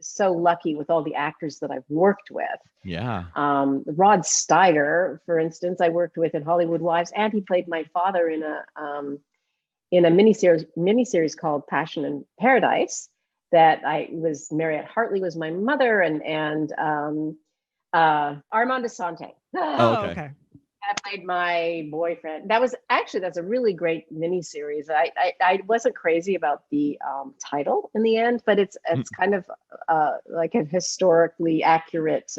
so lucky with all the actors that I've worked with. Yeah. Rod Steiger, for instance, I worked with in Hollywood Wives, and he played my father in a miniseries called Passion in Paradise. That Mariette Hartley was my mother, and Armand Assante. Oh, okay. I played my boyfriend. That's a really great miniseries. I wasn't crazy about the title in the end, but it's kind of like a historically accurate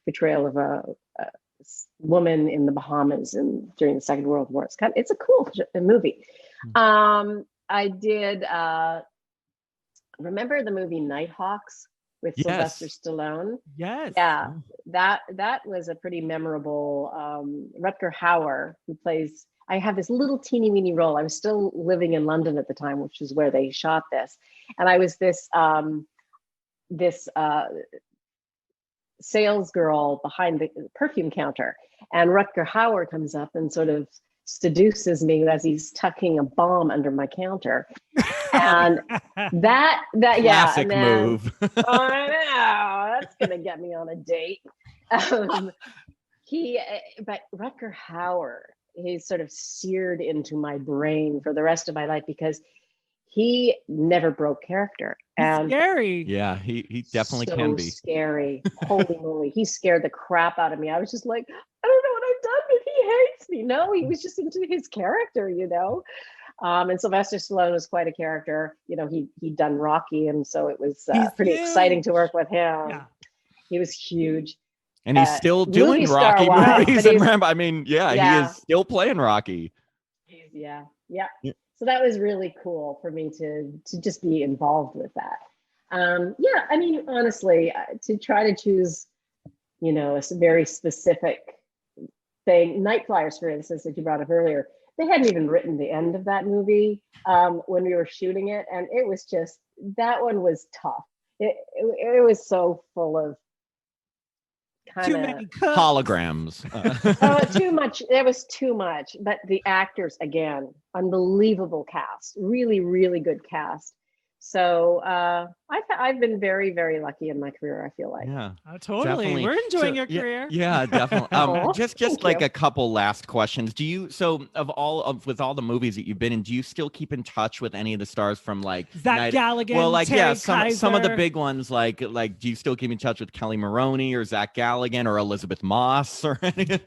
portrayal of a woman in the Bahamas during the Second World War. It's a cool movie. I did remember the movie Nighthawks with Sylvester Stallone. Yes. Yeah, that was a pretty memorable. Rutger Hauer, who plays. I have this little teeny weeny role. I was still living in London at the time, which is where they shot this, and I was this sales girl behind the perfume counter, and Rutger Hauer comes up and sort of seduces me as he's tucking a bomb under my counter, and that classic move. I know that's gonna get me on a date. But Rutger Hauer, he's sort of seared into my brain for the rest of my life because he never broke character. And scary. Yeah, he definitely can be scary. Holy moly, he scared the crap out of me. I was just like, I don't know what I've done, but he hates me. No, he was just into his character, And Sylvester Stallone was quite a character. He'd done Rocky, and so it was pretty exciting to work with him. Yeah. He was huge. And he's still doing Rocky movies and Rambo. I mean, he is still playing Rocky. Yeah. So that was really cool for me to just be involved with that. I mean, honestly, to try to choose, a very specific thing. Night Flyers, for instance, that you brought up earlier, they hadn't even written the end of that movie when we were shooting it. And it was just, that one was tough. it was so full of too many cooks. Holograms. Too much. There was too much. But the actors, again, unbelievable cast. Really, really good cast. So I've been very, very lucky in my career, I feel like. Yeah, totally. Definitely. We're enjoying your career. Yeah, definitely. Just like a couple last questions. Do you, with all the movies that you've been in, do you still keep in touch with any of the stars from like Zach Galligan? Well, like Terry some of the big ones, like do you still keep in touch with Kelly Maroney or Zach Galligan or Elizabeth Moss or anything?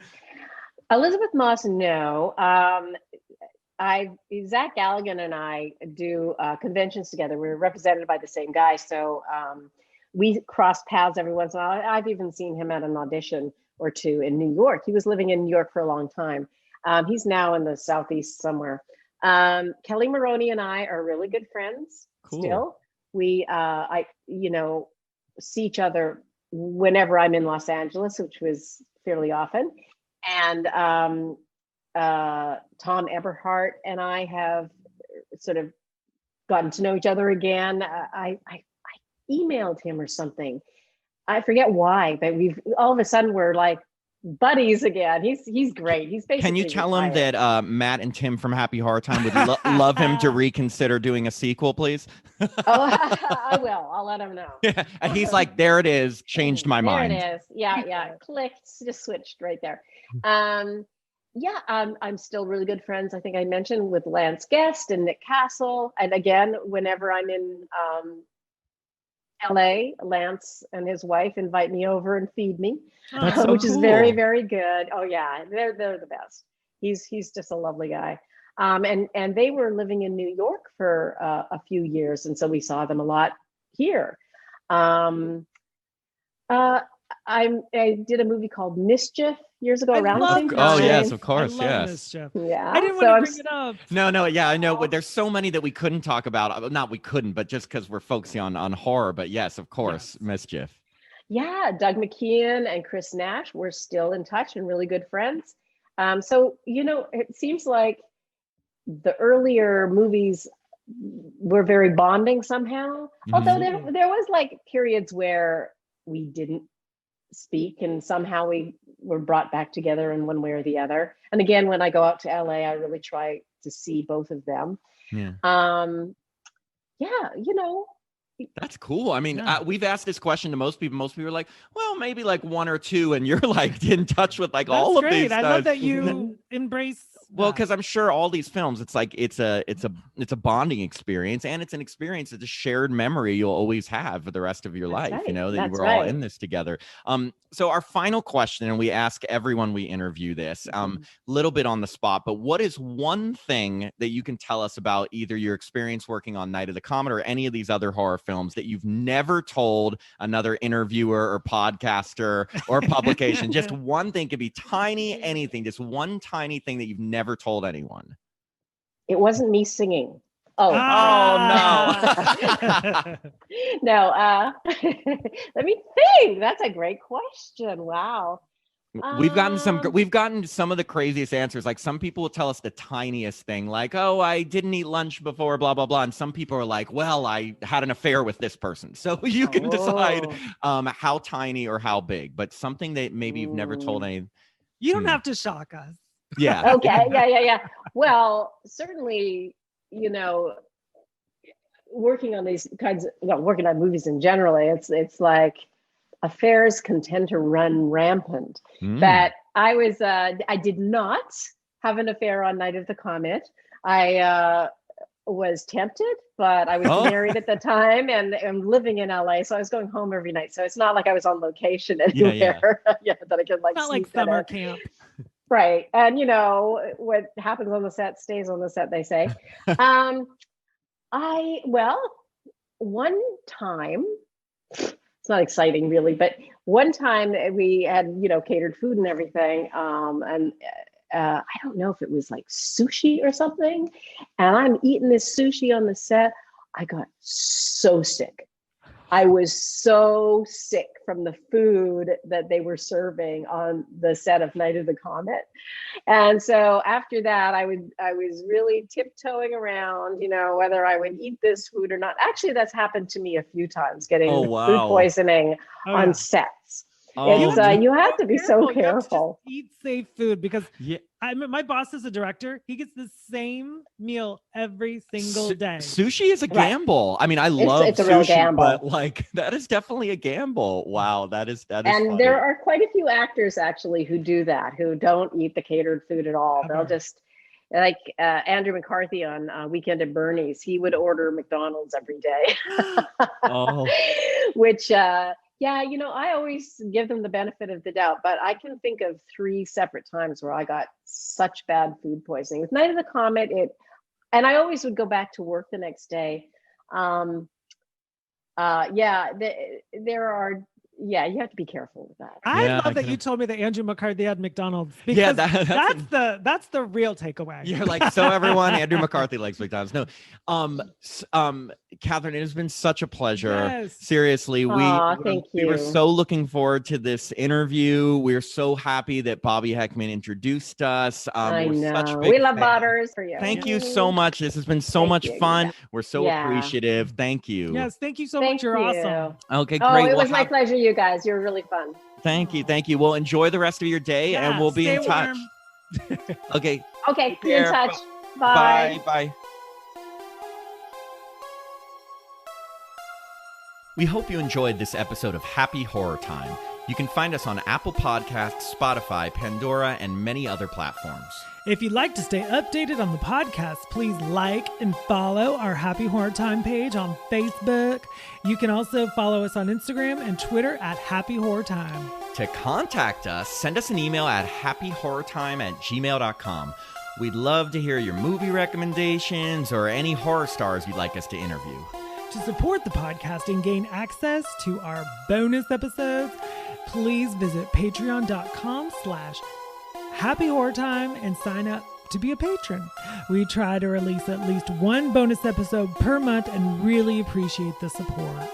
Elizabeth Moss, no. Zach Galligan and I do conventions together. We're represented by the same guy, so we cross paths every once in a while. I've even seen him at an audition or two in New York. He was living in New York for a long time. He's now in the Southeast somewhere. Kelly Maroney and I are really good friends. Cool. Still. We see each other whenever I'm in Los Angeles, which was fairly often. And Tom Eberhardt and I have sort of gotten to know each other again. I emailed him or something. I forget why, but we've all of a sudden we're like buddies again. He's great. He's basically. Can you tell him that Matt and Tim from Happy Horror Time would love him to reconsider doing a sequel, please? I will. I'll let him know. Yeah. And he's like, there it is. Changed my mind. There it is. Yeah. Clicked. Just switched right there. I'm still really good friends. I think I mentioned with Lance Guest and Nick Castle. And again, whenever I'm in LA, Lance and his wife invite me over and feed me, which is very, very good. Oh yeah, they're the best. He's just a lovely guy. And they were living in New York for a few years, and so we saw them a lot here. I did a movie called Mischief years ago around the same time. Oh yes, of course, yes. Mischief. Yeah, I didn't want to bring it up. No, yeah, I know. There's so many that we couldn't talk about. Not we couldn't, but just because we're focusing on horror. But yes, of course, yes. Mischief. Yeah, Doug McKeon and Chris Nash, we're still in touch and really good friends. So it seems like the earlier movies were very bonding somehow. Mm-hmm. Although there was like periods where we didn't speak and somehow we were brought back together in one way or the other. And again, when I go out to LA, I really try to see both of them. Yeah. That's cool. I mean, we've asked this question to most people. Most people are like, well, maybe like one or two, and you're like in touch with like all of these. I love that you embrace. Well, because I'm sure all these films, it's like it's a bonding experience, and it's an experience that's a shared memory you'll always have for the rest of your life. Right. That you were all in this together. So our final question, and we ask everyone we interview this, little bit on the spot, but what is one thing that you can tell us about either your experience working on Night of the Comet or any of these other horror films that you've never told another interviewer or podcaster or publication? Just one thing, could be tiny, anything, just one tiny thing that you've never told anyone. It wasn't me singing. No. No. Let me think. That's a great question. Wow. We've gotten some of the craziest answers. Like some people will tell us the tiniest thing, like, oh, I didn't eat lunch before, blah, blah, blah. And some people are like, well, I had an affair with this person. So you can decide how tiny or how big, but something that maybe you've never told any. You don't have to shock us. Yeah. Okay. Yeah. Well, certainly, working on these kinds of, working on movies in general, it's like affairs can tend to run rampant. But I did not have an affair on Night of the Comet. I was tempted, but I was married at the time and living in LA, so I was going home every night. So it's not like I was on location anywhere. Yeah, that I could like. Not like summer camp. Right. And what happens on the set stays on the set, they say. One time, it's not exciting really, but one time we had, catered food and everything. And I don't know if it was like sushi or something. And I'm eating this sushi on the set. I got so sick. I was so sick from the food that they were serving on the set of Night of the Comet. And so after that, I was really tiptoeing around, whether I would eat this food or not. Actually, that's happened to me a few times, getting food poisoning on sets. You have to be so careful. You have to just eat safe food because my boss is a director. He gets the same meal every single day. Sushi is a gamble. I mean, I love it's a sushi, real gamble. but like that is definitely a gamble. Wow, that is. And funny. There are quite a few actors actually who do that, who don't eat the catered food at all. They'll just like Andrew McCarthy on Weekend at Bernie's. He would order McDonald's every day. Which. I always give them the benefit of the doubt, but I can think of 3 separate times where I got such bad food poisoning. With Night of the Comet, and I always would go back to work the next day. You have to be careful with that. I love that you told me that Andrew McCarthy had McDonald's because that's the real takeaway. You're like, so everyone, Andrew McCarthy likes McDonald's. No, Catherine, it has been such a pleasure. Yes. Seriously, thank you. We were so looking forward to this interview. We're so happy that Bobby Heckman introduced us. I know. We love Butters for you. Thank you so much. This has been so much fun. Yeah. We're so appreciative. Thank you. Yes, thank you so much. You're awesome. Okay, great. It was my pleasure, you guys. You're really fun. Thank you. Well, enjoy the rest of your day, and we'll be in touch. Okay. Okay, be in touch. Bye. Bye. We hope you enjoyed this episode of Happy Horror Time. You can find us on Apple Podcasts, Spotify, Pandora, and many other platforms. If you'd like to stay updated on the podcast, please like and follow our Happy Horror Time page on Facebook. You can also follow us on Instagram and Twitter at Happy Horror Time. To contact us, send us an email at happyhorrortime@gmail.com. We'd love to hear your movie recommendations or any horror stars you'd like us to interview. To support the podcast and gain access to our bonus episodes, please visit patreon.com/Happy Horror Time and sign up to be a patron. We try to release at least 1 bonus episode per month and really appreciate the support.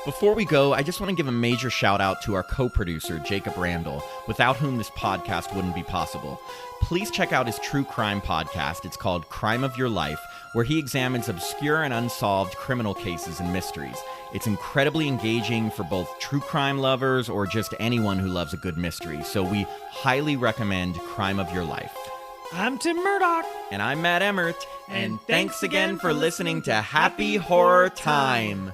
Before we go, I just want to give a major shout out to our co-producer, Jacob Randall, without whom this podcast wouldn't be possible. Please check out his true crime podcast. It's called Crime of Your Life, where he examines obscure and unsolved criminal cases and mysteries. It's incredibly engaging for both true crime lovers or just anyone who loves a good mystery. So we highly recommend Crime of Your Life. I'm Tim Murdoch. And I'm Matt Emmert. And thanks again for listening to Happy Horror Time.